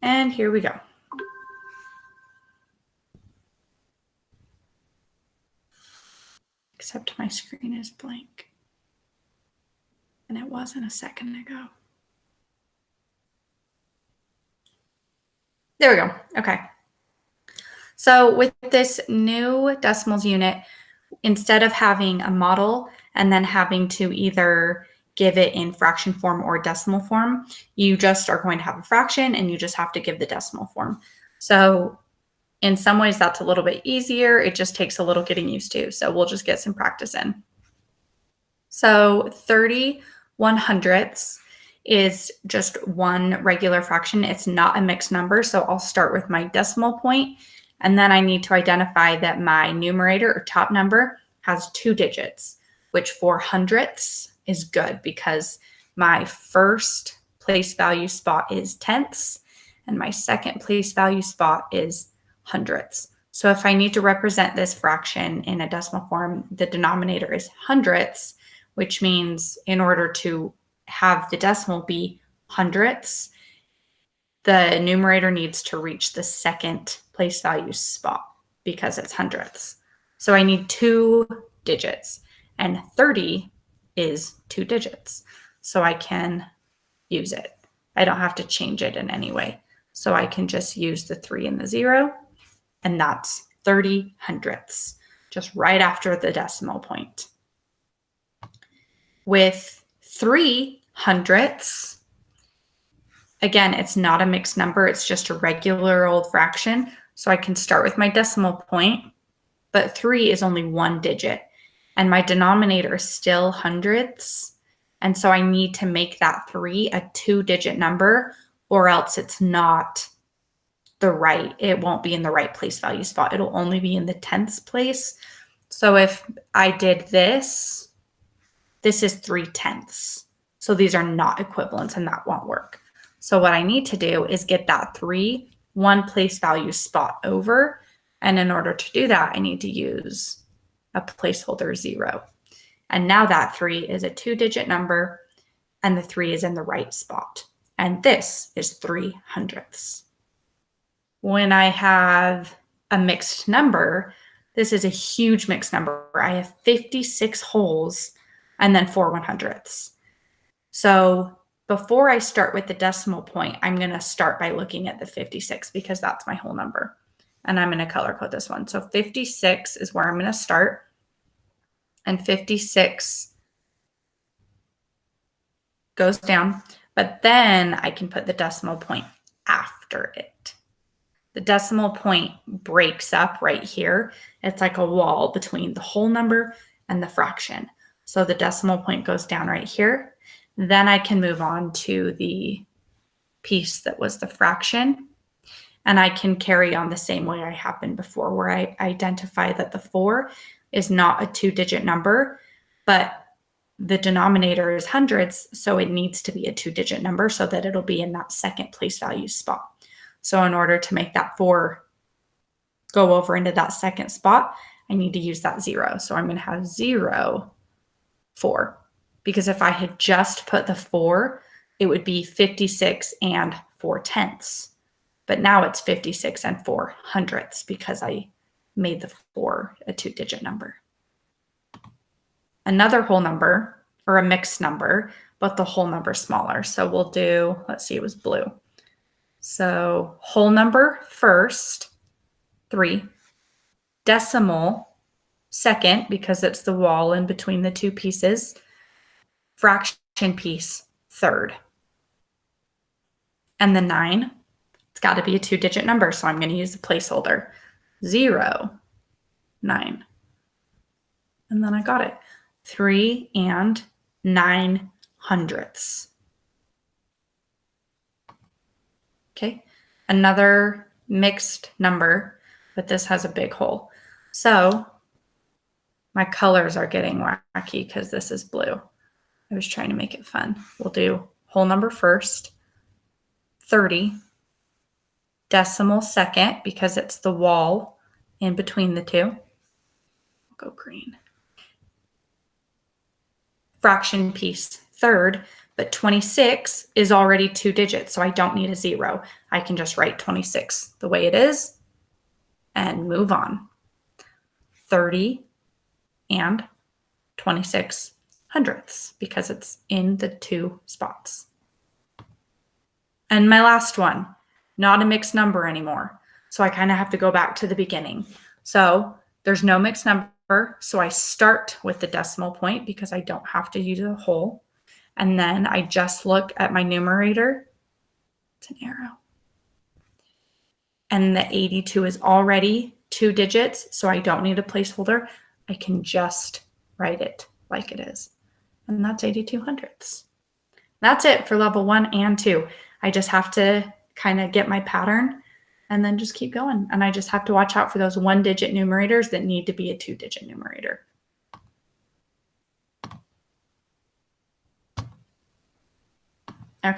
And here we go. Except my screen is blank. And it wasn't a second ago. There we go. Okay. So with this new decimals unit, instead of having a model and then having to either give it in fraction form or decimal form, you just are going to have a fraction and you just have to give the decimal form. So in some ways that's a little bit easier. It just takes a little getting used to. So we'll just get some practice in. So 30/100ths is just one regular fraction. It's not a mixed number. So I'll start with my decimal point, and then I need to identify that my numerator or top number has 2 digits, which for hundredths is good because my first place value spot is tenths and my second place value spot is hundredths. So if I need to represent this fraction in a decimal form, the denominator is hundredths, which means in order to have the decimal be hundredths, the numerator needs to reach the second place value spot because it's hundredths. So I need 2 digits, and 30 is 2 digits. So I can use it. I don't have to change it in any way. So I can just use the 3 and the 0, and that's 30 hundredths, just right after the decimal point. With 3 hundredths, again, it's not a mixed number. It's just a regular old fraction. So I can start with my decimal point, but 3 is only 1 digit. And my denominator is still hundredths. And so I need to make that 3 a 2-digit number, or else it's not it won't be in the right place value spot. It'll only be in the tenths place. So if I did this is 3/10. So these are not equivalents and that won't work. So what I need to do is get that 3 one place value spot over. And in order to do that, I need to use a placeholder 0. And now that 3 is a 2-digit number and the 3 is in the right spot. And this is 3 hundredths. When I have a mixed number, this is a huge mixed number. I have 56 wholes and then 4 100ths. So before I start with the decimal point, I'm going to start by looking at the 56 because that's my whole number. And I'm going to color code this one. So 56 is where I'm going to start. And 56 goes down, but then I can put the decimal point after it. The decimal point breaks up right here. It's like a wall between the whole number and the fraction. So the decimal point goes down right here. Then I can move on to the piece that was the fraction. And I can carry on the same way I have been before, where I identify that the 4 is not a 2-digit number, but the denominator is hundreds, so it needs to be a 2-digit number so that it'll be in that second place value spot. So in order to make that 4 go over into that second spot, I need to use that 0. So I'm going to have 0, 4. Because if I had just put the 4, it would be 56 and 4/10. But now it's 56 and 4 hundredths because I made the 4 a 2-digit number. Another whole number, or a mixed number, but the whole number smaller. So we'll do, let's see, it was blue. So whole number first, 3. Decimal second, because it's the wall in between the two pieces. Fraction piece third. And the 9, it's got to be a 2-digit number, so I'm going to use the placeholder 0, 9. And then I got it. 3 and 9 hundredths. Okay, another mixed number, but this has a big hole. So my colors are getting wacky because this is blue. I was trying to make it fun. We'll do whole number first, 30, decimal second, because it's the wall in between the two. I'll go green. Fraction piece third, but 26 is already 2 digits, so I don't need a 0. I can just write 26 the way it is and move on. 30 and 26 hundredths because it's in the 2 spots. And my last one, not a mixed number anymore. So I kind of have to go back to the beginning. So there's no mixed number. So I start with the decimal point because I don't have to use a whole. And then I just look at my numerator. It's an arrow. And the 82 is already 2 digits, so I don't need a placeholder. I can just write it like it is. And that's 82 hundredths. That's it for level 1 and 2. I just have to kind of get my pattern and then just keep going. And I just have to watch out for those 1-digit numerators that need to be a 2-digit numerator.